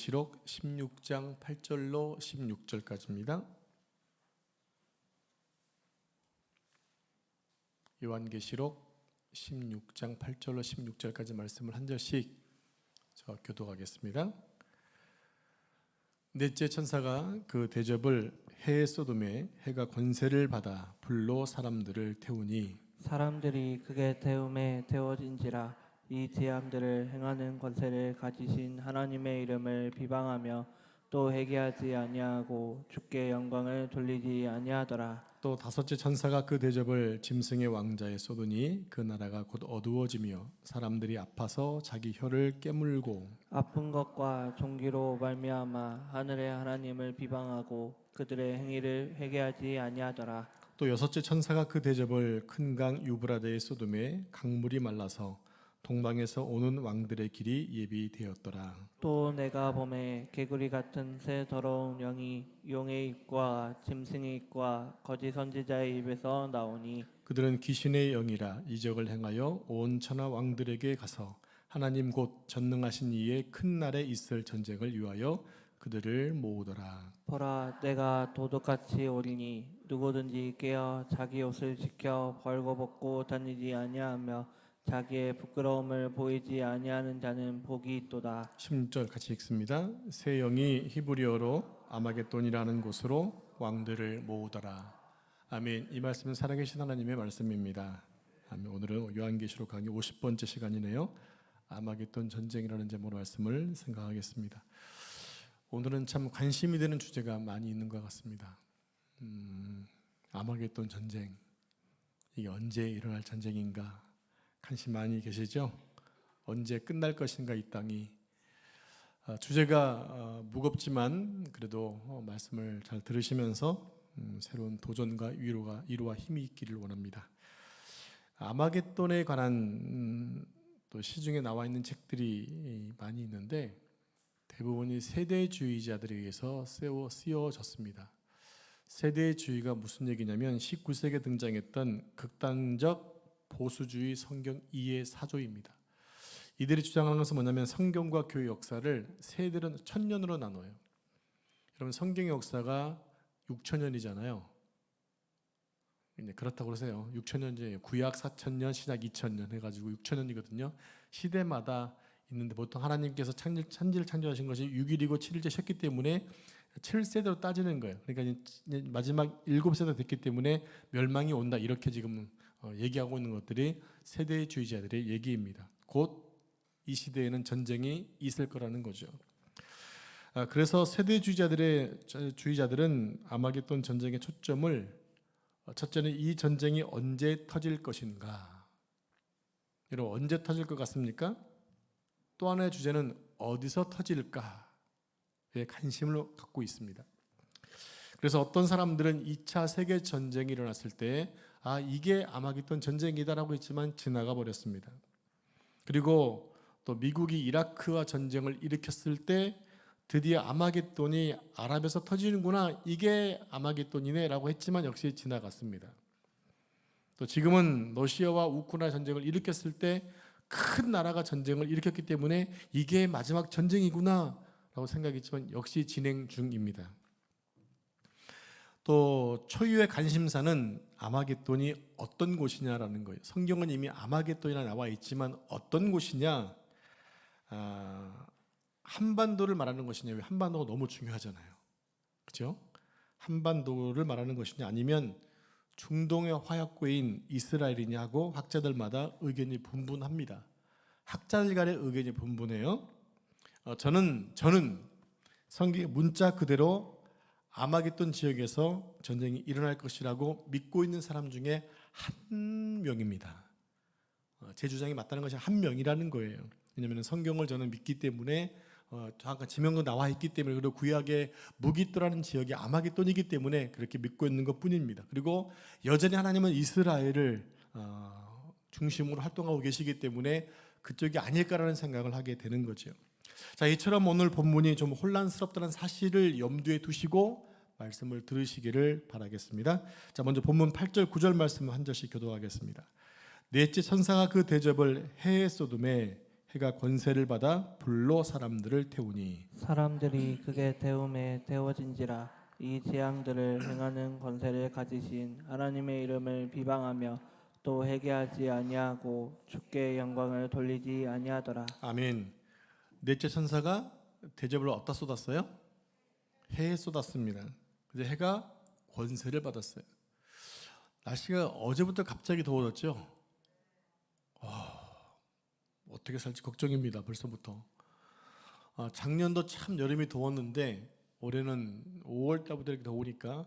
요한계시록 16장 8절로 16절까지입니다. 요한계시록 16장 8절로 16절까지 말씀을 한 절씩 제가 교독하겠습니다. 넷째 천사가 그 대접을 해에 쏟음에 해가 권세를 받아 불로 사람들을 태우니 사람들이 그게 태움에 태워진지라. 이 제함들을 행하는 권세를 가지신 하나님의 이름을 비방하며 또 회개하지 아니하고 주께 영광을 돌리지 아니하더라. 또 다섯째 천사가 그 대접을 짐승의 왕자에 쏟으니 그 나라가 곧 어두워지며 사람들이 아파서 자기 혀를 깨물고 아픈 것과 종기로 말미암아 하늘의 하나님을 비방하고 그들의 행위를 회개하지 아니하더라. 또 여섯째 천사가 그 대접을 큰 강 유브라데에 쏟음에 강물이 말라서 동방에서 오는 왕들의 길이 예비되었더라. 또 내가 봄에 개구리 같은 새 더러운 영이 용의 입과 짐승의 입과 거짓 선지자의 입에서 나오니 그들은 귀신의 영이라 이적을 행하여 온 천하 왕들에게 가서 하나님 곧 전능하신 이의 큰 날에 있을 전쟁을 위하여 그들을 모으더라. 보라, 내가 도둑같이 오리니 누구든지 깨어 자기 옷을 지켜 벌거벗고 다니지 아니하며 자기의 부끄러움을 보이지 아니하는 자는 복이 있도다. 16절 같이 읽습니다. 새 영이 히브리어로 아마겟돈이라는 곳으로 왕들을 모으더라. 아멘. 이 말씀은 살아계신 하나님의 말씀입니다. 아멘. 오늘은 요한계시록 강의 50번째 시간이네요. 아마겟돈 전쟁이라는 제목으로 말씀을 생각하겠습니다. 오늘은 참 관심이 되는 주제가 많이 있는 것 같습니다. 아마겟돈 전쟁, 이게 언제 일어날 전쟁인가 관심 많이 계시죠? 언제 끝날 것인가 이 땅이. 주제가 무겁지만 그래도 말씀을 잘 들으시면서 새로운 도전과 위로와 힘이 있기를 원합니다. 아마겟돈에 관한 또 시중에 나와 있는 책들이 많이 있는데 대부분이 세대주의자들에 의해서 쓰여졌습니다. 세대주의가 무슨 얘기냐면 19세기에 등장했던 극단적 보수주의 성경 이해 사조입니다. 이들이 주장하는 것은 뭐냐면 성경과 교회 역사를 세대로 1000년으로 나눠요. 여러분 성경의 역사가 6000년이잖아요. 그렇다고 그러세요. 6000년이에요. 구약 4000년, 신약 2000년 해가지고 6000년이거든요. 시대마다 있는데 보통 하나님께서 천지를 창조하신 것이 6일이고 7일째 쉬었기 때문에 7세대로 따지는 거예요. 그러니까 마지막 7세대 됐기 때문에 멸망이 온다 이렇게 지금 얘기하고 있는 것들이 세대주의자들의 얘기입니다. 곧 이 시대에는 전쟁이 있을 거라는 거죠. 그래서 주의자들은 아마겟돈 전쟁의 초점을 첫째는 이 전쟁이 언제 터질 것인가. 여러분 언제 터질 것 같습니까? 또 하나의 주제는 어디서 터질까에 관심을 갖고 있습니다. 그래서 어떤 사람들은 2차 세계전쟁이 일어났을 때 이게 아마겟돈 전쟁이다라고 했지만 지나가 버렸습니다. 그리고 또 미국이 이라크와 전쟁을 일으켰을 때 드디어 아마겟돈이 아랍에서 터지는구나, 이게 아마겟돈이네 라고 했지만 역시 지나갔습니다. 또 지금은 러시아와 우크라이나 전쟁을 일으켰을 때 큰 나라가 전쟁을 일으켰기 때문에 이게 마지막 전쟁이구나 라고 생각했지만 역시 진행 중입니다. 또 초유의 관심사는 아마겟돈이 어떤 곳이냐라는 거예요. 성경은 이미 아마겟돈이라 나와 있지만 어떤 곳이냐, 한반도를 말하는 것이냐. 왜 한반도가 너무 중요하잖아요. 그렇죠? 한반도를 말하는 것이냐 아니면 중동의 화약고인 이스라엘이냐고 학자들마다 의견이 분분합니다. 학자들 간의 의견이 분분해요. 저는 성경의 문자 그대로 아마겟돈 지역에서 전쟁이 일어날 것이라고 믿고 있는 사람 중에 한 명입니다. 제 주장이 맞다는 것이 한 명이라는 거예요. 왜냐하면 성경을 저는 믿기 때문에 잠깐 지명도 나와 있기 때문에, 그리고 구약의 무기또라는 지역이 아마겟돈이기 때문에 그렇게 믿고 있는 것뿐입니다. 그리고 여전히 하나님은 이스라엘을 중심으로 활동하고 계시기 때문에 그쪽이 아닐까라는 생각을 하게 되는 거죠. 자, 이처럼 오늘 본문이 좀 혼란스럽다는 사실을 염두에 두시고 말씀을 들으시기를 바라겠습니다. 자, 먼저 본문 8절 9절 말씀 한 절씩 교독하겠습니다. 넷째 천사가 그 대접을 해에 쏟음에 해가 권세를 받아 불로 사람들을 태우니. 사람들이 그게 태움에 태워진지라 이 재앙들을 행하는 권세를 가지신 하나님의 이름을 비방하며 또 회개하지 아니하고 주께 영광을 돌리지 아니하더라. 아멘. 넷째 천사가 대접을 어디다 쏟았어요? 해에 쏟았습니다. 근데 해가 권세를 받았어요. 날씨가 어제부터 갑자기 더워졌죠. 어떻게 살지 걱정입니다. 벌써부터. 작년도 참 여름이 더웠는데 올해는 5월 달부터 이렇게 더우니까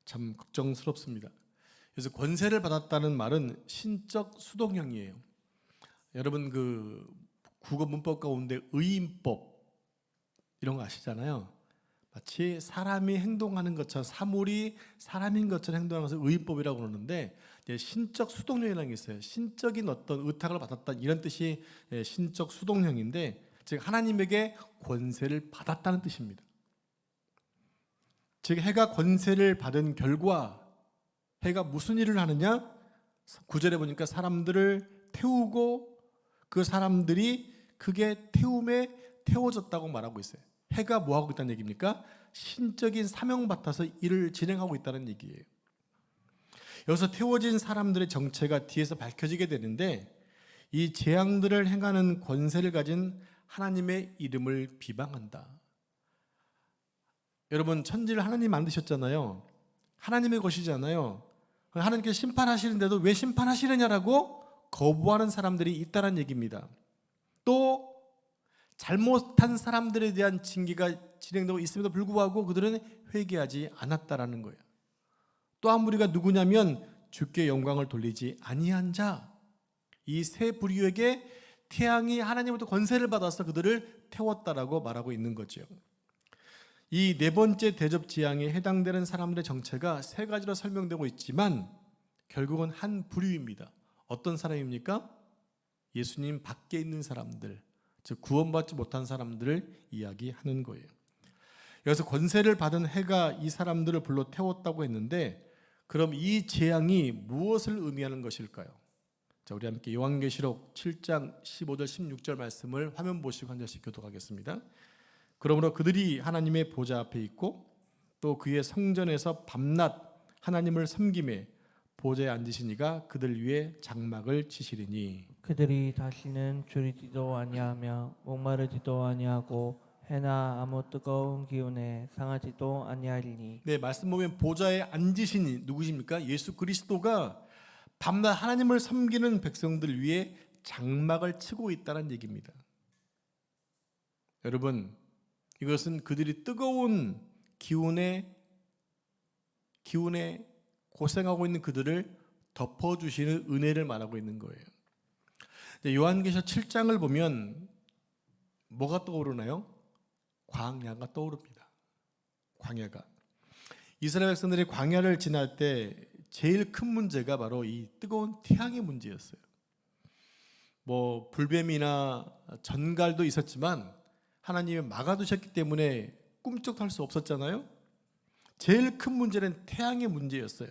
참 걱정스럽습니다. 그래서 권세를 받았다는 말은 신적 수동형이에요. 여러분 그 국어 문법 가운데 의인법 이런 거 아시잖아요. 마치 사람이 행동하는 것처럼 사물이 사람인 것처럼 행동하는 것을 의인법이라고 그러는데 신적 수동형이라는 게 있어요. 신적인 어떤 의탁을 받았다 이런 뜻이 신적 수동형인데 즉 하나님에게 권세를 받았다는 뜻입니다. 즉 해가 권세를 받은 결과 해가 무슨 일을 하느냐? 9절에 보니까 사람들을 태우고 그 사람들이 그게 태움에 태워졌다고 말하고 있어요. 해가 뭐하고 있다는 얘기입니까? 신적인 사명 받아서 일을 진행하고 있다는 얘기예요. 여기서 태워진 사람들의 정체가 뒤에서 밝혀지게 되는데 이 재앙들을 행하는 권세를 가진 하나님의 이름을 비방한다. 여러분 천지를 하나님 만드셨잖아요. 하나님의 것이잖아요. 하나님께서 심판하시는데도 왜 심판하시느냐라고 거부하는 사람들이 있다는 얘기입니다. 또 잘못한 사람들에 대한 징계가 진행되고 있음에도 불구하고 그들은 회개하지 않았다라는 거예요. 또 한 무리가 누구냐면 주께 영광을 돌리지 아니한 자. 이 세 부류에게 태양이 하나님으로부터 권세를 받아서 그들을 태웠다라고 말하고 있는 거죠. 이 네 번째 대접 재앙에 해당되는 사람들의 정체가 세 가지로 설명되고 있지만 결국은 한 부류입니다. 어떤 사람입니까? 예수님 밖에 있는 사람들, 즉 구원받지 못한 사람들을 이야기하는 거예요. 여기서 권세를 받은 해가 이 사람들을 불러 태웠다고 했는데 그럼 이 재앙이 무엇을 의미하는 것일까요? 자, 우리 함께 요한계시록 7장 15절 16절 말씀을 화면 보시고 한 절씩 교독하겠습니다. 그러므로 그들이 하나님의 보좌 앞에 있고 또 그의 성전에서 밤낮 하나님을 섬김에 보좌에 앉으신 이가 그들 위에 장막을 치시리니 그들이 다시는 줄이지도 아니하며 목마르지도 아니하고 해나 아무 뜨거운 기운에 상하지도 아니하리니. 네, 말씀 보면 보좌에 앉으신 이 누구십니까? 예수 그리스도가 밤낮 하나님을 섬기는 백성들 위에 장막을 치고 있다는 얘기입니다. 여러분, 이것은 그들이 뜨거운 기운에 고생하고 있는 그들을 덮어주시는 은혜를 말하고 있는 거예요. 요한계시록 7장을 보면 뭐가 떠오르나요? 광야가 떠오릅니다. 광야가. 이스라엘 백성들이 광야를 지날 때 제일 큰 문제가 바로 이 뜨거운 태양의 문제였어요. 뭐 불뱀이나 전갈도 있었지만 하나님이 막아두셨기 때문에 꿈쩍할 수 없었잖아요. 제일 큰 문제는 태양의 문제였어요.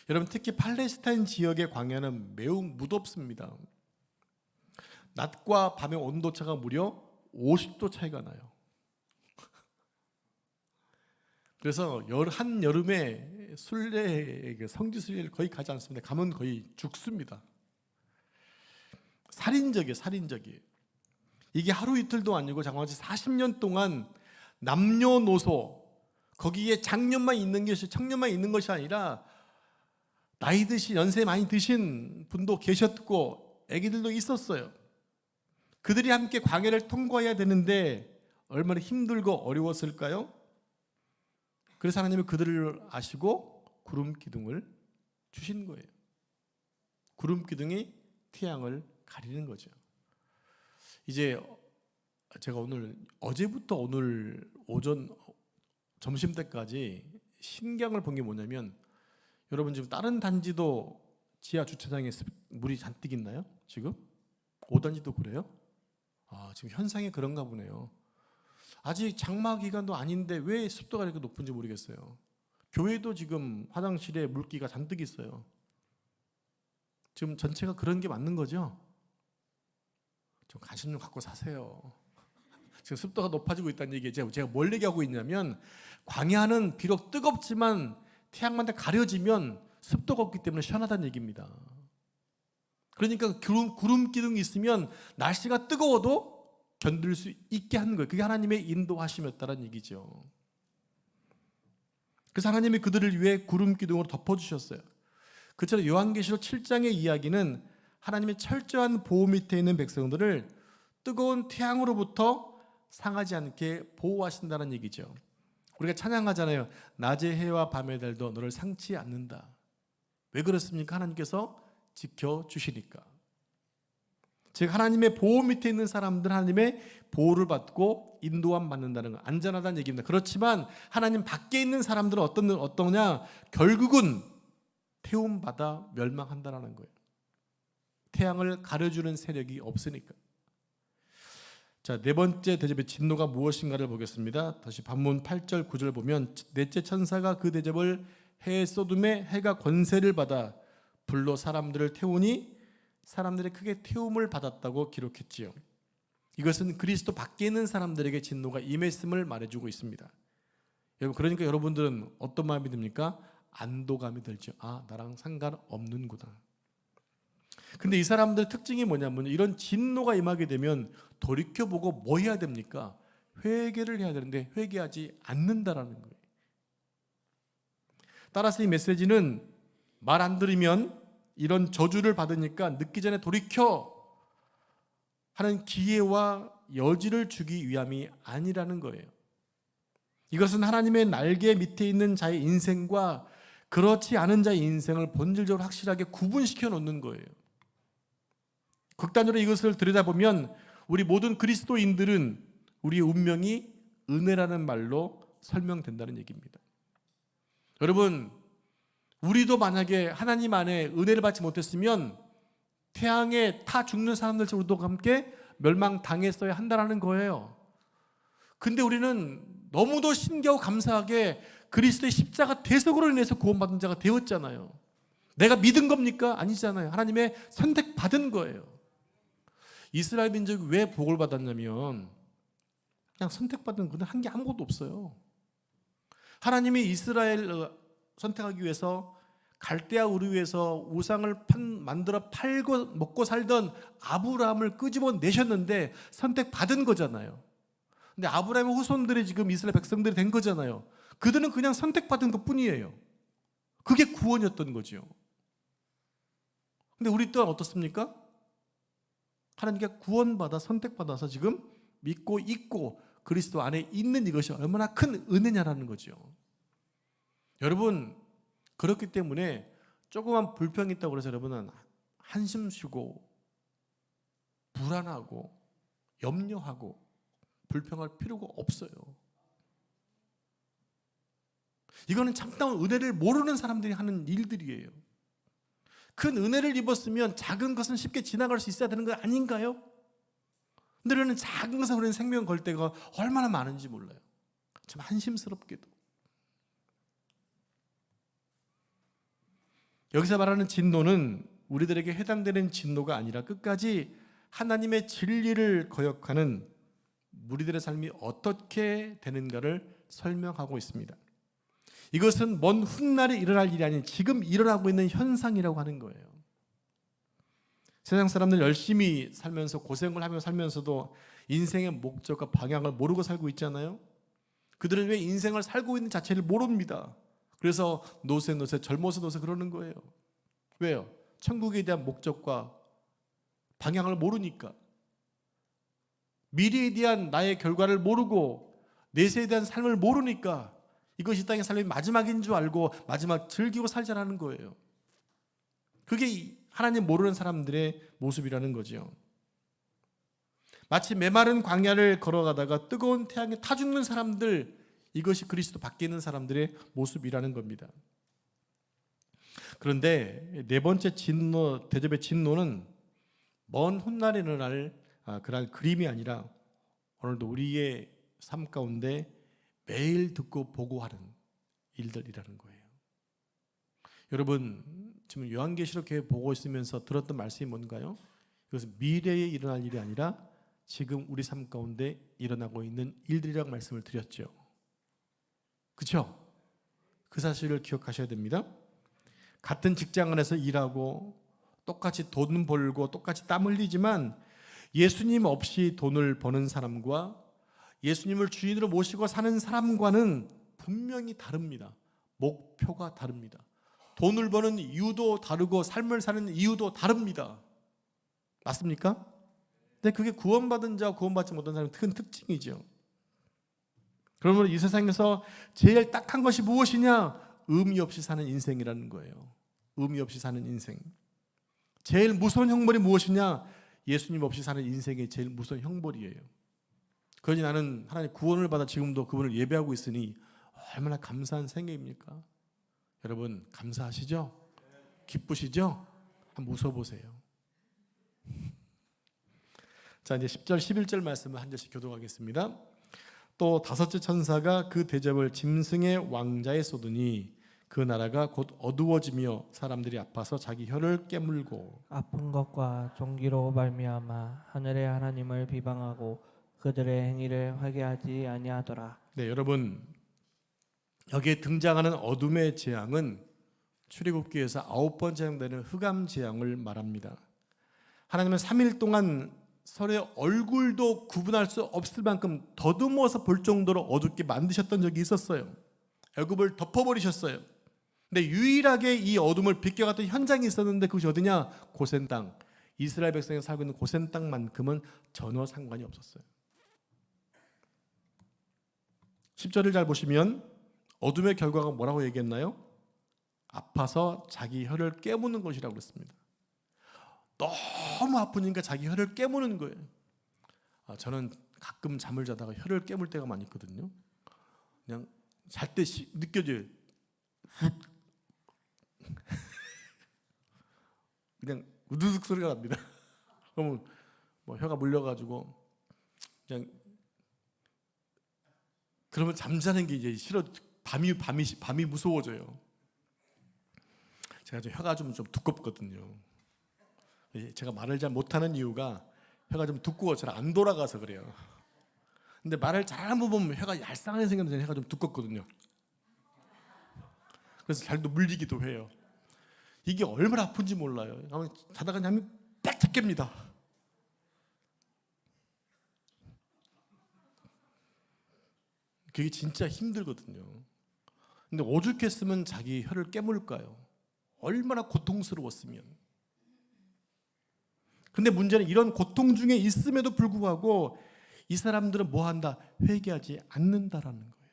여러분 특히 팔레스타인 지역의 광야는 매우 무덥습니다. 낮과 밤의 온도차가 무려 50도 차이가 나요. 그래서 한여름에 순례 성지 순례를 거의 가지 않습니다. 가면 거의 죽습니다. 살인적이에요. 이게 하루 이틀도 아니고 장마치 40년 동안 남녀노소 거기에 장년만 있는 것이 청년만 있는 것이 아니라 나이 드신 연세 많이 드신 분도 계셨고 아기들도 있었어요. 그들이 함께 광야를 통과해야 되는데 얼마나 힘들고 어려웠을까요? 그래서 하나님은 그들을 아시고 구름 기둥을 주신 거예요. 구름 기둥이 태양을 가리는 거죠. 이제 제가 어제부터 오늘 오전 점심 때까지 신경을 본 게 뭐냐면 여러분 지금 다른 단지도 지하 주차장에 물이 잔뜩 있나요? 지금? 5단지도 그래요? 지금 현상이 그런가 보네요. 아직 장마 기간도 아닌데 왜 습도가 이렇게 높은지 모르겠어요. 교회도 지금 화장실에 물기가 잔뜩 있어요. 지금 전체가 그런 게 맞는 거죠? 좀 관심 좀 갖고 사세요. 지금 습도가 높아지고 있다는 얘기예요. 제가 뭘 얘기하고 있냐면 광야는 비록 뜨겁지만 태양만에 가려지면 습도가 없기 때문에 시원하다는 얘기입니다. 그러니까 구름 기둥이 있으면 날씨가 뜨거워도 견딜 수 있게 하는 거예요. 그게 하나님의 인도하심이었다는 얘기죠. 그래서 하나님이 그들을 위해 구름 기둥으로 덮어주셨어요. 그처럼 요한계시록 7장의 이야기는 하나님의 철저한 보호 밑에 있는 백성들을 뜨거운 태양으로부터 상하지 않게 보호하신다는 얘기죠. 우리가 찬양하잖아요. 낮의 해와 밤의 달도 너를 상치 않는다. 왜 그렇습니까? 하나님께서 지켜주시니까. 즉 하나님의 보호 밑에 있는 사람들 하나님의 보호를 받고 인도함 받는다는 거, 안전하다는 얘기입니다. 그렇지만 하나님 밖에 있는 사람들은 어떠냐? 결국은 태움받아 멸망한다는 거예요. 태양을 가려주는 세력이 없으니까. 자, 네 번째 대접의 진노가 무엇인가를 보겠습니다. 다시 반문 8절 9절 보면 넷째 천사가 그 대접을 해에 쏟음에 해가 권세를 받아 불로 사람들을 태우니 사람들이 크게 태움을 받았다고 기록했지요. 이것은 그리스도 밖에 있는 사람들에게 진노가 임했음을 말해주고 있습니다. 여러분, 그러니까 여러분들은 어떤 마음이 듭니까? 안도감이 들죠. 아, 나랑 상관없는구나. 근데 이 사람들의 특징이 뭐냐면 이런 진노가 임하게 되면 돌이켜보고 뭐 해야 됩니까? 회개를 해야 되는데 회개하지 않는다라는 거예요. 따라서 이 메시지는 말 안 들으면 이런 저주를 받으니까 늦기 전에 돌이켜 하는 기회와 여지를 주기 위함이 아니라는 거예요. 이것은 하나님의 날개 밑에 있는 자의 인생과 그렇지 않은 자의 인생을 본질적으로 확실하게 구분시켜 놓는 거예요. 극단적으로 이것을 들여다보면 우리 모든 그리스도인들은 우리의 운명이 은혜라는 말로 설명된다는 얘기입니다. 여러분, 우리도 만약에 하나님 안에 은혜를 받지 못했으면 태양에 타 죽는 사람들과 함께 멸망당했어야 한다는 거예요. 근데 우리는 너무도 신기하고 감사하게 그리스도의 십자가 대속으로 인해서 구원받은 자가 되었잖아요. 내가 믿은 겁니까? 아니잖아요. 하나님의 선택받은 거예요. 이스라엘 민족이 왜 복을 받았냐면 그냥 선택받은 것은 한 게 아무것도 없어요. 하나님이 이스라엘 선택하기 위해서 갈대아 우르에서 우상을 만들어 팔고 먹고 살던 아브라함을 끄집어 내셨는데 선택받은 거잖아요. 근데 아브라함의 후손들이 지금 이스라엘 백성들이 된 거잖아요. 그들은 그냥 선택받은 것뿐이에요. 그게 구원이었던 거죠. 근데 우리 또한 어떻습니까? 하나님께 구원받아 선택받아서 지금 믿고 있고 그리스도 안에 있는 이것이 얼마나 큰 은혜냐라는 거죠. 여러분, 그렇기 때문에 조그만 불평이 있다고 해서 여러분은 한숨 쉬고 불안하고 염려하고 불평할 필요가 없어요. 이거는 참다운 은혜를 모르는 사람들이 하는 일들이에요. 큰 은혜를 입었으면 작은 것은 쉽게 지나갈 수 있어야 되는 거 아닌가요? 근데 우리는 작은 것에 우리는 생명 걸 때가 얼마나 많은지 몰라요. 참 한심스럽게도. 여기서 말하는 진노는 우리들에게 해당되는 진노가 아니라 끝까지 하나님의 진리를 거역하는 우리들의 삶이 어떻게 되는가를 설명하고 있습니다. 이것은 먼 훗날에 일어날 일이 아닌 지금 일어나고 있는 현상이라고 하는 거예요. 세상 사람들 열심히 살면서 고생을 하며 살면서도 인생의 목적과 방향을 모르고 살고 있잖아요. 그들은 왜 인생을 살고 있는 자체를 모릅니다. 그래서 노세 젊어서 노세 그러는 거예요. 왜요? 천국에 대한 목적과 방향을 모르니까. 미래에 대한 나의 결과를 모르고 내세에 대한 삶을 모르니까 이것이 땅의 삶의 마지막인 줄 알고 마지막 즐기고 살자라는 거예요. 그게 하나님 모르는 사람들의 모습이라는 거죠. 마치 메마른 광야를 걸어가다가 뜨거운 태양에 타 죽는 사람들, 이것이 그리스도 밖에 있는 사람들의 모습이라는 겁니다. 그런데 네 번째 진노, 대접의 진노는 먼 훗날에 일어날 그날 그림이 아니라 오늘도 우리의 삶 가운데 매일 듣고 보고 하는 일들이라는 거예요. 여러분, 지금 요한계시록 교회 보고 있으면서 들었던 말씀이 뭔가요? 이것은 미래에 일어날 일이 아니라 지금 우리 삶 가운데 일어나고 있는 일들이라고 말씀을 드렸죠. 그렇죠? 그 사실을 기억하셔야 됩니다. 같은 직장 안에서 일하고 똑같이 돈 벌고 똑같이 땀 흘리지만 예수님 없이 돈을 버는 사람과 예수님을 주인으로 모시고 사는 사람과는 분명히 다릅니다. 목표가 다릅니다. 돈을 버는 이유도 다르고 삶을 사는 이유도 다릅니다. 맞습니까? 근데 그게 구원받은 자와 구원받지 못한 사람의 큰 특징이죠. 그러면 이 세상에서 제일 딱한 것이 무엇이냐? 의미 없이 사는 인생이라는 거예요. 의미 없이 사는 인생. 제일 무서운 형벌이 무엇이냐? 예수님 없이 사는 인생이 제일 무서운 형벌이에요. 그러니 나는 하나님 구원을 받아 지금도 그분을 예배하고 있으니 얼마나 감사한 생각입니까? 여러분 감사하시죠? 기쁘시죠? 한번 웃어보세요. 자, 이제 10절 11절 말씀을 한 절씩 교독하겠습니다. 또 다섯째 천사가 그 대접을 짐승의 왕자에 쏟으니 그 나라가 곧 어두워지며 사람들이 아파서 자기 혀를 깨물고 아픈 것과 종기로 말미암아 하늘의 하나님을 비방하고 그들의 행위를 회개하지 아니하더라. 네, 여러분 여기에 등장하는 어둠의 재앙은 출애굽기에서 9번째 사용되는 흑암 재앙을 말합니다. 하나님은 3일 동안 서로의 얼굴도 구분할 수 없을 만큼 더듬어서 볼 정도로 어둡게 만드셨던 적이 있었어요. 애굽을 덮어버리셨어요. 근데 유일하게 이 어둠을 비껴갔던 현장이 있었는데 그것이 어디냐? 고센 땅. 이스라엘 백성이 살고 있는 고센 땅만큼은 전혀 상관이 없었어요. 10절을 잘 보시면 어둠의 결과가 뭐라고 얘기했나요? 아파서 자기 혀를 깨무는 것이라고 그랬습니다. 너무 아프니까 자기 혀를 깨무는 거예요. 저는 가끔 잠을 자다가 혀를 깨물 때가 많이 있거든요. 그냥 잘 때 느껴져요. 그냥 우두둑 소리가 납니다. 그러면 뭐 혀가 물려가지고 그냥 그러면 잠자는 게 이제 싫어. 밤이 무서워져요. 제가 좀 혀가 좀 두껍거든요. 제가 말을 잘 못하는 이유가 혀가 좀 두꺼워 잘 안 돌아가서 그래요. 근데 말을 잘하면 보면 혀가 얄쌍하게 생겼는데 혀가 좀 두껍거든요. 그래서 잘도 물리기도 해요. 이게 얼마나 아픈지 몰라요. 자다가 잠이 딱 깼습니다. 그게 진짜 힘들거든요. 근데 오죽했으면 자기 혀를 깨물까요? 얼마나 고통스러웠으면. 근데 문제는 이런 고통 중에 있음에도 불구하고 이 사람들은 뭐 한다? 회개하지 않는다라는 거예요.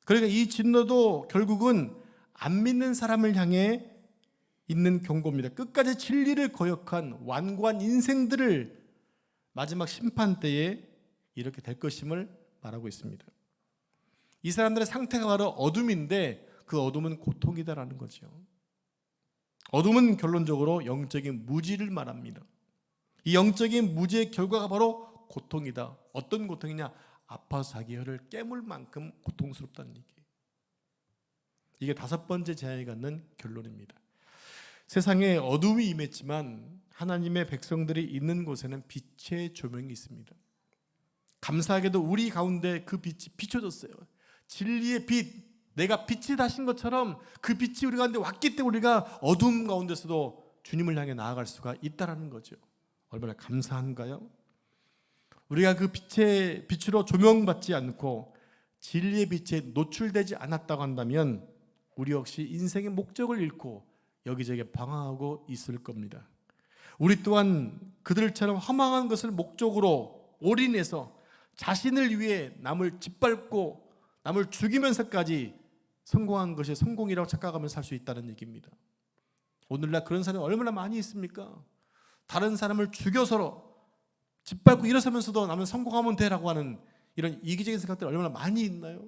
그러니까 이 진노도 결국은 안 믿는 사람을 향해 있는 경고입니다. 끝까지 진리를 거역한 완고한 인생들을 마지막 심판 때에 이렇게 될 것임을 말하고 있습니다. 이 사람들의 상태가 바로 어둠인데 그 어둠은 고통이다라는 거죠. 어둠은 결론적으로 영적인 무지를 말합니다. 이 영적인 무지의 결과가 바로 고통이다. 어떤 고통이냐? 아파서 자기 혀를 깨물 만큼 고통스럽다는 얘기예요. 이게 5번째 재앙이 갖는 결론입니다. 세상에 어둠이 임했지만 하나님의 백성들이 있는 곳에는 빛의 조명이 있습니다. 감사하게도 우리 가운데 그 빛이 비춰졌어요. 진리의 빛, 내가 빛이 다신 것처럼 그 빛이 우리 가운데 왔기 때문에 우리가 어둠 가운데서도 주님을 향해 나아갈 수가 있다라는 거죠. 얼마나 감사한가요? 우리가 그 빛의 빛으로 조명받지 않고 진리의 빛에 노출되지 않았다고 한다면 우리 역시 인생의 목적을 잃고 여기저기 방황하고 있을 겁니다. 우리 또한 그들처럼 허망한 것을 목적으로 올인해서 자신을 위해 남을 짓밟고 남을 죽이면서까지 성공한 것이 성공이라고 착각하면서 살 수 있다는 얘기입니다. 오늘날 그런 사람이 얼마나 많이 있습니까? 다른 사람을 죽여서 짓밟고 일어서면서도 나는 성공하면 되라고 하는 이런 이기적인 생각들이 얼마나 많이 있나요?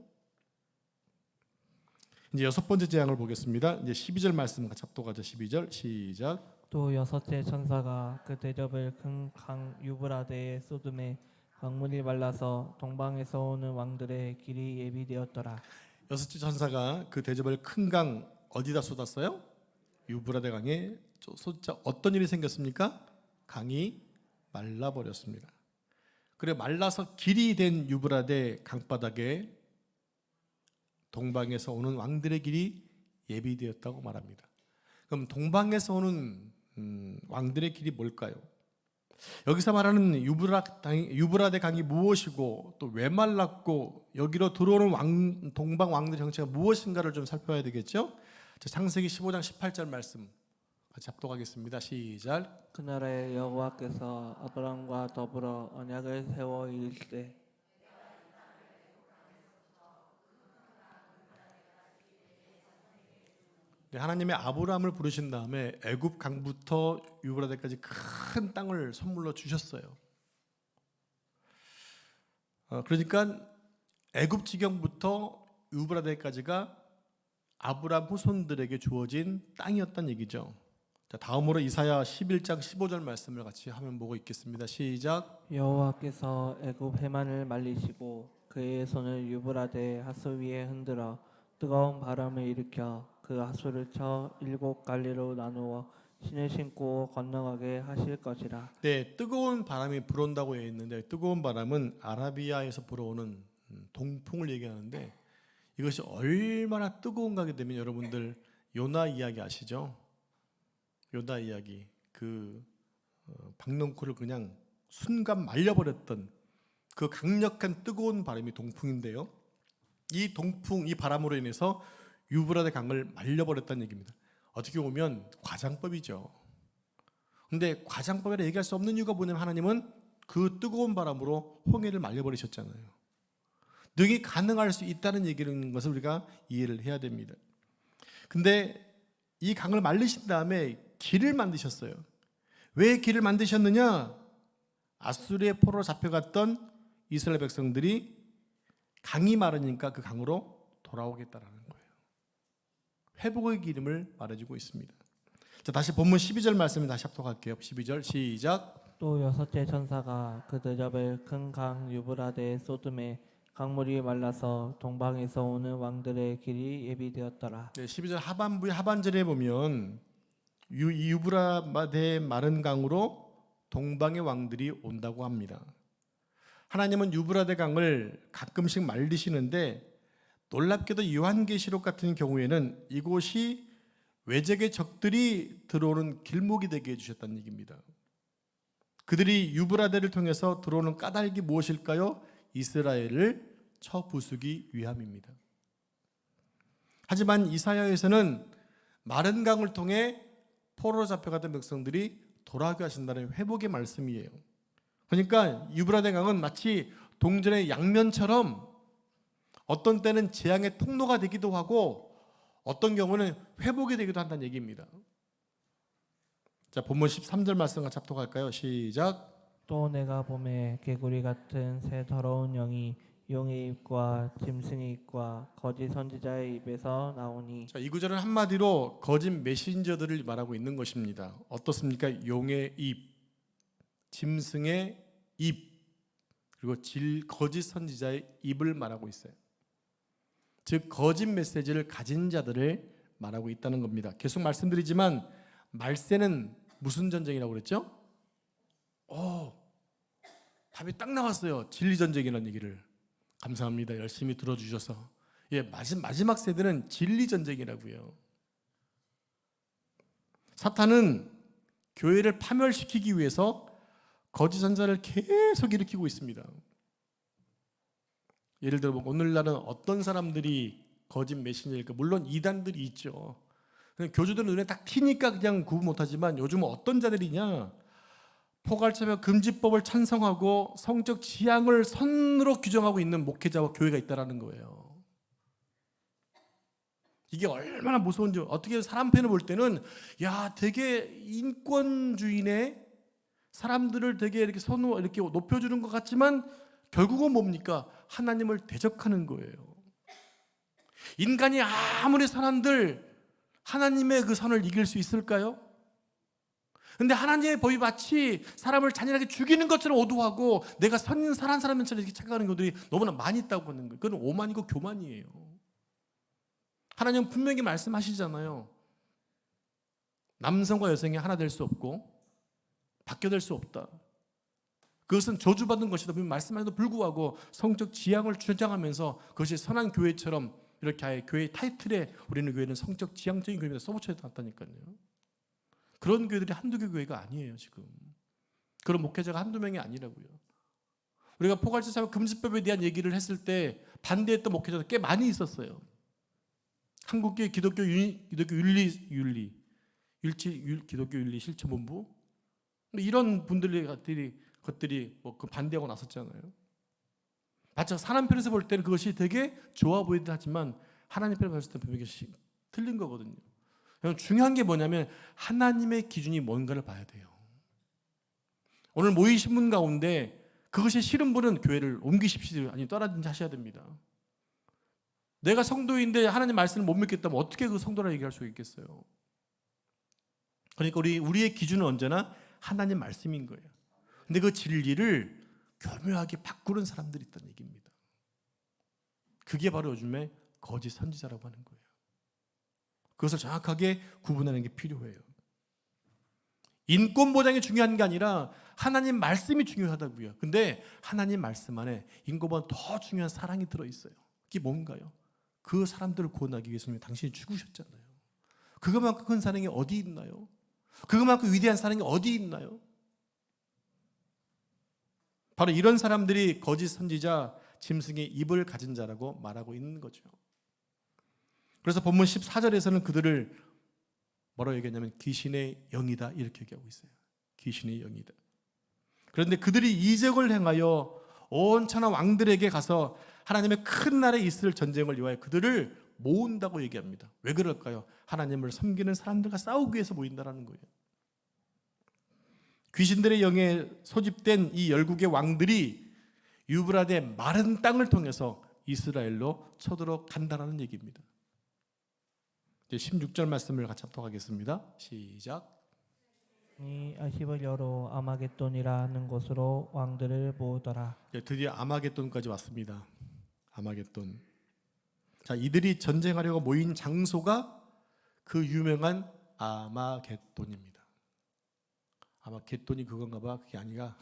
이제 6번째 재앙을 보겠습니다. 이제 12절 말씀 같이 합독하죠. 12절 시작. 또 여섯째 천사가 그 대접을 큰 강 유브라데에 쏟음에 강물이 말라서 동방에서 오는 왕들의 길이 예비되었더라. 여섯째 천사가 그 대접을 큰 강 어디다 쏟았어요? 유브라데 강에 솟자 어떤 일이 생겼습니까? 강이 말라버렸습니다. 그래 말라서 길이 된 유브라데 강바닥에 동방에서 오는 왕들의 길이 예비되었다고 말합니다. 그럼 동방에서 오는 왕들의 길이 뭘까요? 여기서 말하는 유브라데 강이 무엇이고 또 왜 말랐고 여기로 들어오는 동방 왕들의 정체가 무엇인가를 좀 살펴야 되겠죠? 창세기 15장 18절 말씀 같이 합독하겠습니다. 시작. 그날에 여호와께서 아브람과 더불어 언약을 세워 이르시되 하나님의 아브라함을 부르신 다음에 애굽 강부터 유브라데까지 큰 땅을 선물로 주셨어요. 그러니까 애굽 지경부터 유브라데까지가 아브라함 후손들에게 주어진 땅이었단 얘기죠. 자, 다음으로 이사야 11장 15절 말씀을 같이 화면 보고 있겠습니다. 시작. 여호와께서 애굽 해만을 말리시고 그의 손을 유브라데 하수 위에 흔들어 뜨거운 바람을 일으켜 그 하수를 쳐 7갈래로 나누어 신을 신고 건너가게 하실 것이라. 네, 뜨거운 바람이 불어온다고 되어 있는데 뜨거운 바람은 아라비아에서 불어오는 동풍을 얘기하는데 이것이 얼마나 뜨거운가 하게 되면 여러분들 요나 이야기 아시죠? 요나 이야기 박넝쿨을 그냥 순간 말려버렸던 그 강력한 뜨거운 바람이 동풍인데요. 이 동풍, 이 바람으로 인해서 유브라데 강을 말려버렸다는 얘기입니다. 어떻게 보면 과장법이죠. 근데 과장법이라 얘기할 수 없는 이유가 뭐냐면 하나님은 그 뜨거운 바람으로 홍해를 말려버리셨잖아요. 능히 가능할 수 있다는 얘기는 것을 우리가 이해를 해야 됩니다. 근데 이 강을 말리신 다음에 길을 만드셨어요. 왜 길을 만드셨느냐? 아수르의 포로로 잡혀갔던 이스라엘 백성들이 강이 마르니까 그 강으로 돌아오겠다라는 거예요. 회복의 기름을 말해주고 있습니다. 자, 다시 본문 12절 말씀을 다시 합독할게요. 12절 시작. 또 여섯째 천사가 그 대접을 큰 강 유브라데에 쏟음에 강물이 말라서 동방에서 오는 왕들의 길이 예비되었더라. 네, 12절 하반부의 하반절에 보면 이 유브라데 마른 강으로 동방의 왕들이 온다고 합니다. 하나님은 유브라데 강을 가끔씩 말리시는데 놀랍게도 요한계시록 같은 경우에는 이곳이 외적의 적들이 들어오는 길목이 되게 해주셨다는 얘기입니다. 그들이 유브라데를 통해서 들어오는 까닭이 무엇일까요? 이스라엘을 쳐 부수기 위함입니다. 하지만 이사야에서는 마른 강을 통해 포로로 잡혀갔던 백성들이 돌아오게 하신다는 회복의 말씀이에요. 그러니까 유브라데 강은 마치 동전의 양면처럼 어떤 때는 재앙의 통로가 되기도 하고 어떤 경우는 회복이 되기도 한다는 얘기입니다. 자, 본문 13절 말씀 같이 합독할까요? 시작. 또 내가 봄에 개구리 같은 새 더러운 영이 용의 입과 짐승의 입과 거짓 선지자의 입에서 나오니. 자, 이 구절은 한마디로 거짓 메신저들을 말하고 있는 것입니다. 어떻습니까? 용의 입, 짐승의 입, 그리고 거짓 선지자의 입을 말하고 있어요. 즉 거짓 메시지를 가진 자들을 말하고 있다는 겁니다. 계속 말씀드리지만 말세는 무슨 전쟁이라고 그랬죠? 답이 딱 나왔어요. 진리 전쟁이라는 얘기를. 감사합니다. 열심히 들어주셔서. 예, 마지막 세대는 진리 전쟁이라고요. 사탄은 교회를 파멸시키기 위해서 거짓 선자를 계속 일으키고 있습니다. 예를 들어 오늘날은 어떤 사람들이 거짓 메신저일까? 물론 이단들이 있죠. 교주들은 눈에 딱 튀니까 그냥 구분 못하지만 요즘은 어떤 자들이냐? 포괄차별 금지법을 찬성하고 성적 지향을 선으로 규정하고 있는 목회자와 교회가 있다라는 거예요. 이게 얼마나 무서운지. 어떻게 사람 편을 볼 때는 야 되게 인권주의네, 사람들을 되게 이렇게 이렇게 높여주는 것 같지만 결국은 뭡니까? 하나님을 대적하는 거예요. 인간이 아무리 선한들 하나님의 그 선을 이길 수 있을까요? 근데 하나님의 법이 마치 사람을 잔인하게 죽이는 것처럼 오도하고 내가 선한 사람처럼 이렇게 착각하는 것들이 너무나 많이 있다고 하는 거예요. 그건 오만이고 교만이에요. 하나님은 분명히 말씀하시잖아요. 남성과 여성이 하나 될 수 없고 바뀌어될 수 없다. 그것은 저주받은 것이다. 말씀에도 불구하고 성적 지향을 주장하면서 그것이 선한 교회처럼 이렇게 아예 교회 타이틀에 우리는 교회는 성적 지향적인 교회입니다 써붙여 놨다니까요. 그런 교회들이 한두 개 교회가 아니에요. 지금 그런 목회자가 한두 명이 아니라고요. 우리가 포괄적 사회 금지법에 대한 얘기를 했을 때 반대했던 목회자도 꽤 많이 있었어요. 한국교회 기독교 윤리 실천본부 이런 것들이 그 반대하고 나섰잖아요. 마치 사람 편에서 볼 때는 그것이 되게 좋아 보이긴 하지만 하나님 편에서 봤을 때 분명히 틀린 거거든요. 중요한 게 뭐냐면 하나님의 기준이 뭔가를 봐야 돼요. 오늘 모이신 분 가운데 그것이 싫은 분은 교회를 옮기십시오. 아니면 떠나든지 하셔야 됩니다. 내가 성도인데 하나님 말씀을 못 믿겠다면 어떻게 그 성도라 얘기할 수 있겠어요? 그러니까 우리의 기준은 언제나 하나님 말씀인 거예요. 근데 그 진리를 교묘하게 바꾸는 사람들이 있다는 얘기입니다. 그게 바로 요즘에 거짓 선지자라고 하는 거예요. 그것을 정확하게 구분하는 게 필요해요. 인권 보장이 중요한 게 아니라 하나님 말씀이 중요하다고요. 근데 하나님 말씀 안에 인권보다 더 중요한 사랑이 들어있어요. 그게 뭔가요? 그 사람들을 구원하기 위해서 당신이 죽으셨잖아요. 그것만큼 큰 사랑이 어디 있나요? 그것만큼 위대한 사랑이 어디 있나요? 바로 이런 사람들이 거짓 선지자, 짐승의 입을 가진 자라고 말하고 있는 거죠. 그래서 본문 14절에서는 그들을 뭐라고 얘기하냐면 귀신의 영이다 이렇게 얘기하고 있어요. 귀신의 영이다. 그런데 그들이 이적을 행하여 온 천하 왕들에게 가서 하나님의 큰 나라에 있을 전쟁을 위하여 그들을 모은다고 얘기합니다. 왜 그럴까요? 하나님을 섬기는 사람들과 싸우기 위해서 모인다는 거예요. 귀신들의 영에 소집된 이 열국의 왕들이 유브라데 마른 땅을 통해서 이스라엘로 쳐들어간다는 얘기입니다. 이제 16절 말씀을 같이 합독하겠습니다. 시작. 이 아십을 여로 아마겟돈이라 하는 곳으로 왕들을 모으더라. 드디어 아마겟돈까지 왔습니다. 아마겟돈. 자, 이들이 전쟁하려고 모인 장소가 그 유명한 아마겟돈입니다. 아마겟돈이 그건가 봐. 그게 아니라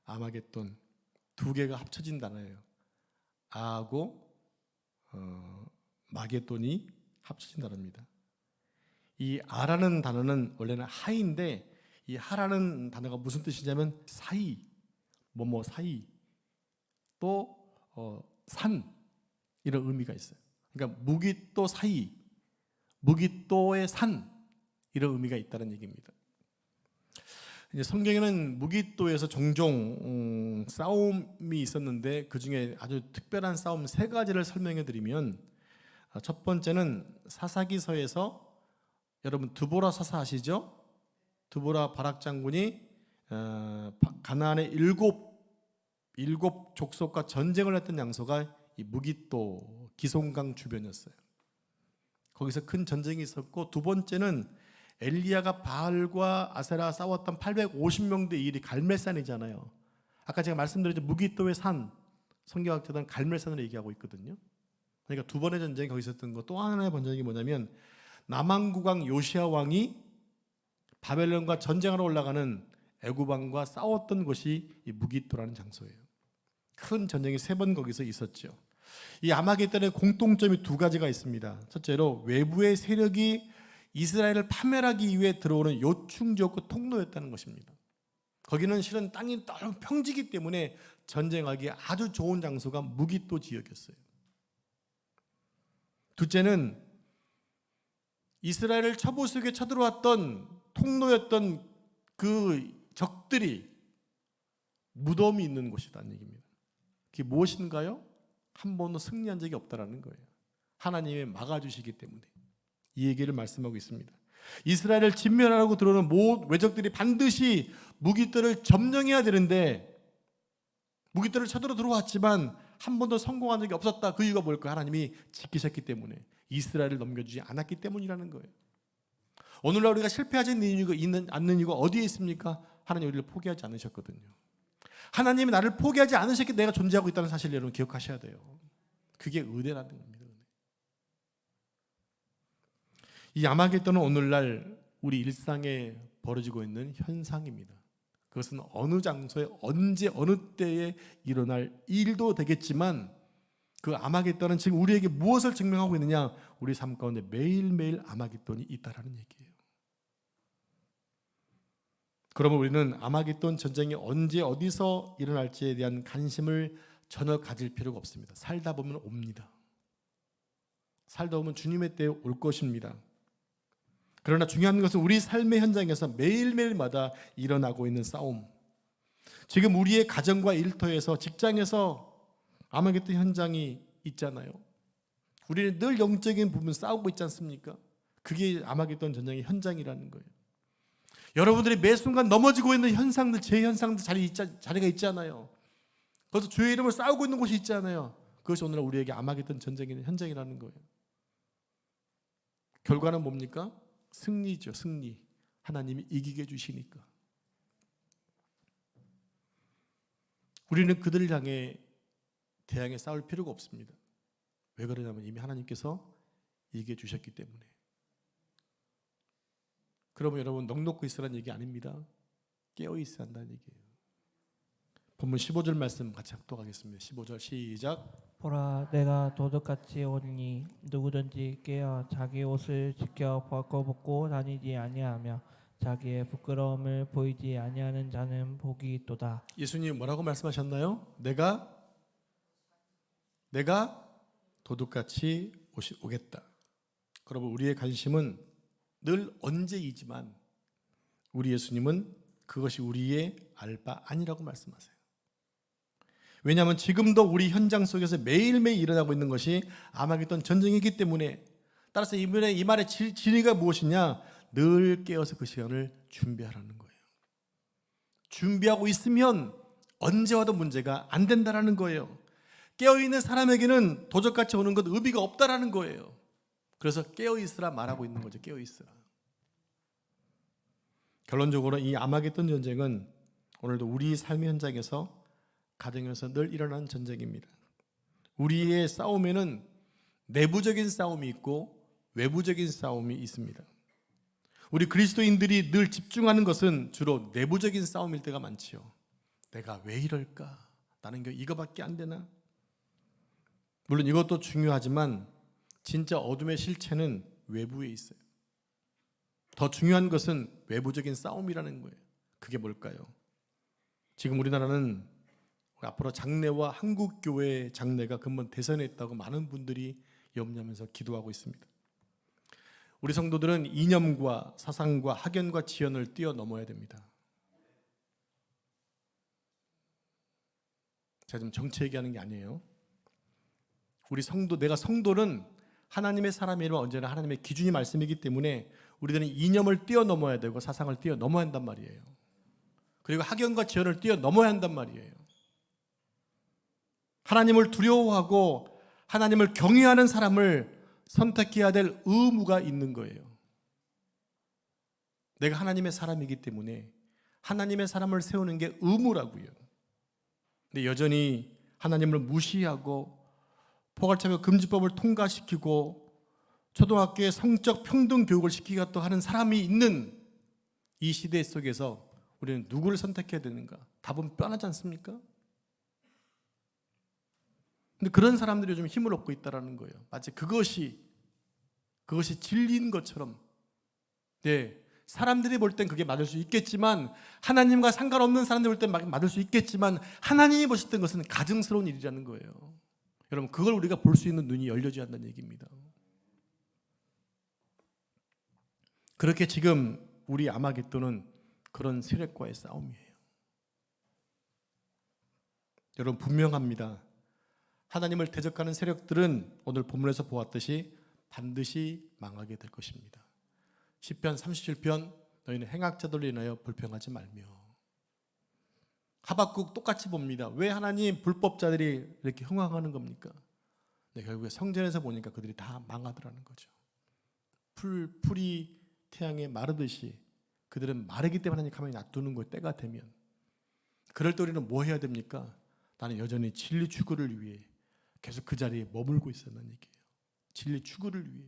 아마겟돈 두 개가 합쳐진 단어예요. 아하고 마겟돈이 합쳐진 단어입니다. 이 아라는 단어는 원래는 하인데 이 하라는 단어가 무슨 뜻이냐면 사이, 뭐뭐 사이, 또 산 이런 의미가 있어요. 그러니까 무기또 사이, 무기또의 산 이런 의미가 있다는 얘기입니다. 이제 성경에는 무기또에서 종종 싸움이 있었는데 그 중에 아주 특별한 싸움 세 가지를 설명해 드리면 첫 번째는 사사기서에서 여러분 드보라 사사 아시죠? 드보라 바락 장군이 가나안의 일곱 족속과 전쟁을 했던 장소가 이 무기또 기송강 주변이었어요. 거기서 큰 전쟁이 있었고 두 번째는 엘리야가 바알과 아세라 싸웠던 850명대 일이 갈멜산이잖아요. 아까 제가 말씀드렸죠. 무기또의 산, 성경학자들은 갈멜산을 얘기하고 있거든요. 그러니까 두 번의 전쟁이 거기 있었던 거. 또 하나의 전쟁이 뭐냐면 남왕국왕 요시야 왕이 바벨론과 전쟁하러 올라가는 애굽 왕과 싸웠던 곳이 이 무기또라는 장소예요. 큰 전쟁이 세 번 거기서 있었죠. 이 아마겟돈의 공통점이 두 가지가 있습니다. 첫째로 외부의 세력이 이스라엘을 파멸하기 위해 들어오는 요충지였고 통로였다는 것입니다. 거기는 실은 땅이 너무 평지기 때문에 전쟁하기에 아주 좋은 장소가 무기또 지역이었어요. 둘째는 이스라엘을 쳐부수게 쳐들어왔던 통로였던 그 적들이 무덤이 있는 곳이라는 얘기입니다. 그게 무엇인가요? 한 번도 승리한 적이 없다라는 거예요. 하나님이 막아주시기 때문에 이 얘기를 말씀하고 있습니다. 이스라엘을 진멸하려고 들어오는 모든 외적들이 반드시 무기들을 점령해야 되는데 무기들을 쳐들어 들어왔지만 한 번도 성공한 적이 없었다. 그 이유가 뭘까요? 하나님이 지키셨기 때문에 이스라엘을 넘겨주지 않았기 때문이라는 거예요. 오늘날 우리가 실패하지 않는 이유가 어디에 있습니까? 하나님 우리를 포기하지 않으셨거든요. 하나님이 나를 포기하지 않으셨기 때문에 내가 존재하고 있다는 사실을 여러분 기억하셔야 돼요. 그게 은혜라는 겁니다. 이 아마겟돈은 오늘날 우리 일상에 벌어지고 있는 현상입니다. 그것은 어느 장소에 언제 어느 때에 일어날 일도 되겠지만 그 아마겟돈은 지금 우리에게 무엇을 증명하고 있느냐? 우리 삶 가운데 매일매일 아마겟돈이 있다라는 얘기예요. 그러면 우리는 아마겟돈 전쟁이 언제 어디서 일어날지에 대한 관심을 전혀 가질 필요가 없습니다. 살다 보면 옵니다. 살다 보면 주님의 때에 올 것입니다. 그러나 중요한 것은 우리 삶의 현장에서 매일매일마다 일어나고 있는 싸움. 지금 우리의 가정과 일터에서, 직장에서 아마겟돈 현장이 있잖아요. 우리는 늘 영적인 부분 싸우고 있지 않습니까? 그게 아마겟돈 전쟁의 현장이라는 거예요. 여러분들이 매 순간 넘어지고 있는 현상들, 제 현상들 자리가 있잖아요. 그래서 주의 이름을 싸우고 있는 곳이 있잖아요. 그것이 오늘 우리에게 아마겟돈 전쟁의 현장이라는 거예요. 결과는 뭡니까? 승리죠. 승리. 하나님이 이기게 해주시니까. 우리는 그들을 향해 대항해 싸울 필요가 없습니다. 왜 그러냐면 이미 하나님께서 이기게 해주셨기 때문에. 그러면 여러분 넋놓고 있으라는 얘기 아닙니다. 깨어 있어야 한다는 얘기예요. 본문 15절 말씀 같이 합독하겠습니다. 15절 시작. 보라, 내가 도둑같이 오니 누구든지 깨어 자기 옷을 지켜 벗고 다니지 아니하며 자기의 부끄러움을 보이지 아니하는 자는 복이 있도다. 예수님 뭐라고 말씀하셨나요? 내가 도둑같이 오겠다. 그러면 우리의 관심은 늘 언제이지만 우리 예수님은 그것이 우리의 알 바 아니라고 말씀하세요. 왜냐하면 지금도 우리 현장 속에서 매일매일 일어나고 있는 것이 아마겟돈 전쟁이기 때문에, 따라서 이 말의 진리가 무엇이냐? 늘 깨어서 그 시간을 준비하라는 거예요. 준비하고 있으면 언제 와도 문제가 안 된다라는 거예요. 깨어있는 사람에게는 도적같이 오는 것 의미가 없다라는 거예요. 그래서 깨어있으라 말하고 있는 거죠. 깨어있으라. 결론적으로 이 아마겟돈 전쟁은 오늘도 우리 삶의 현장에서, 가정에서 늘 일어나는 전쟁입니다. 우리의 싸움에는 내부적인 싸움이 있고 외부적인 싸움이 있습니다. 우리 그리스도인들이 늘 집중하는 것은 주로 내부적인 싸움일 때가 많지요. 내가 왜 이럴까? 나는 이거밖에 안 되나? 물론 이것도 중요하지만 진짜 어둠의 실체는 외부에 있어요. 더 중요한 것은 외부적인 싸움이라는 거예요. 그게 뭘까요? 지금 우리나라는 앞으로 장래와 한국교회 장래가 근본 대선에 있다고 많은 분들이 염려하면서 기도하고 있습니다. 우리 성도들은 이념과 사상과 학연과 지연을 뛰어넘어야 됩니다. 제가 지금 정치 얘기하는 게 아니에요. 우리 내가 성도는 하나님의 사람이면 언제나 하나님의 기준이 말씀이기 때문에 우리들은 이념을 뛰어넘어야 되고 사상을 뛰어넘어야 한단 말이에요. 그리고 학연과 지연을 뛰어넘어야 한단 말이에요. 하나님을 두려워하고 하나님을 경외하는 사람을 선택해야 될 의무가 있는 거예요. 내가 하나님의 사람이기 때문에 하나님의 사람을 세우는 게 의무라고요. 근데 여전히 하나님을 무시하고 포괄적인 금지법을 통과시키고 초등학교에 성적 평등 교육을 시키겠다고 하는 사람이 있는 이 시대 속에서 우리는 누구를 선택해야 되는가? 답은 뻔하지 않습니까? 근데 그런 사람들이 요즘 힘을 얻고 있다는 거예요. 마치 그것이 진리인 것처럼. 네, 사람들이 볼 땐 그게 맞을 수 있겠지만, 하나님과 상관없는 사람들이 볼 땐 맞을 수 있겠지만, 하나님이 보실 땐 그것은 가증스러운 일이라는 거예요. 여러분, 그걸 우리가 볼 수 있는 눈이 열려져야 한다는 얘기입니다. 그렇게 지금 우리 아마겟돈은 그런 세력과의 싸움이에요. 여러분, 분명합니다. 하나님을 대적하는 세력들은 오늘 본문에서 보았듯이 반드시 망하게 될 것입니다. 시편 37편 너희는 행악자들로 인하여 불평하지 말며. 하박국 똑같이 봅니다. 왜 하나님 불법자들이 이렇게 흥황하는 겁니까? 네, 결국에 성전에서 보니까 그들이 다 망하더라는 거죠. 풀이 태양에 마르듯이 그들은 마르기 때문에 하나님 가만히 놔두는 거예요. 때가 되면. 그럴 때 우리는 뭐 해야 됩니까? 나는 여전히 진리 추구를 위해 계속 그 자리에 머물고 있었다는 얘기예요. 진리 추구를 위해.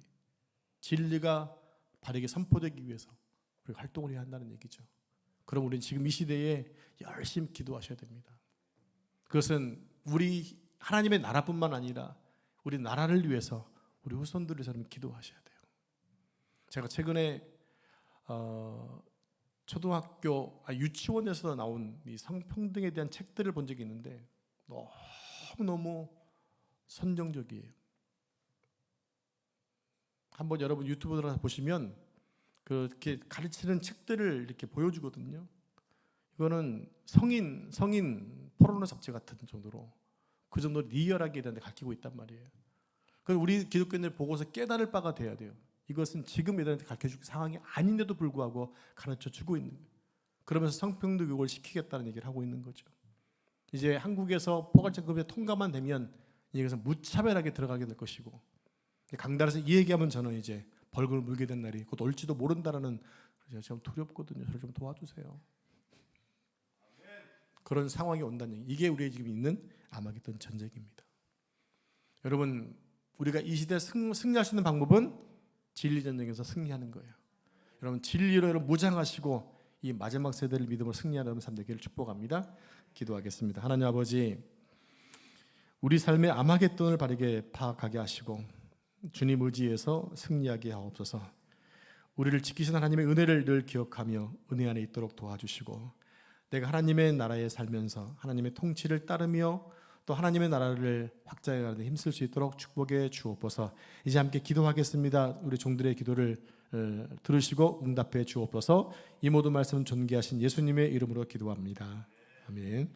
진리가 바르게 선포되기 위해서 우리가 활동을 해야 한다는 얘기죠. 그럼 우리는 지금 이 시대에 열심히 기도하셔야 됩니다. 그것은 우리 하나님의 나라뿐만 아니라 우리 나라를 위해서 우리 후손들을 위해서 기도하셔야 돼요. 제가 최근에 유치원에서 나온 이 성평등에 대한 책들을 본 적이 있는데 너무너무 선정적이에요. 한번 여러분 유튜브 들어가서 보시면 그렇게 가르치는 책들을 이렇게 보여주거든요. 이거는 성인 포르노 잡지 같은 정도로 그 정도로 리얼하게 가르치고 있단 말이에요. 그래서 우리 기독교인들 보고서 깨달을 바가 돼야 돼요. 이것은 지금 애들한테 가르쳐줄 상황이 아닌데도 불구하고 가르쳐주고 있는 거예요. 그러면서 성평등 교육을 시키겠다는 얘기를 하고 있는 거죠. 이제 한국에서 포괄적급에 통과만 되면 이것은 무차별하게 들어가게 될 것이고, 강단에서 이 얘기하면 저는 이제 벌금을 물게 된 날이 곧 올지도 모른다라는, 좀 두렵거든요. 저를 좀 도와주세요. 그런 상황이 온다는 얘기. 이게 우리의 지금 있는 아마겟돈 전쟁입니다. 여러분, 우리가 이 시대에 승리할 수 있는 방법은 진리 전쟁에서 승리하는 거예요. 여러분, 진리로 여러분 무장하시고 이 마지막 세대를 믿음으로 승리하는 삶 되기를 축복합니다. 기도하겠습니다. 하나님 아버지, 우리 삶의 아마겟돈을 바르게 파악하게 하시고 주님 의지에서 승리하게 하옵소서. 우리를 지키신 하나님의 은혜를 늘 기억하며 은혜 안에 있도록 도와주시고, 내가 하나님의 나라에 살면서 하나님의 통치를 따르며 또 하나님의 나라를 확장해 가는 데 힘쓸 수 있도록 축복해 주옵소서. 이제 함께 기도하겠습니다. 우리 종들의 기도를 들으시고 응답해 주옵소서. 이 모든 말씀 존귀하신 예수님의 이름으로 기도합니다. 아멘.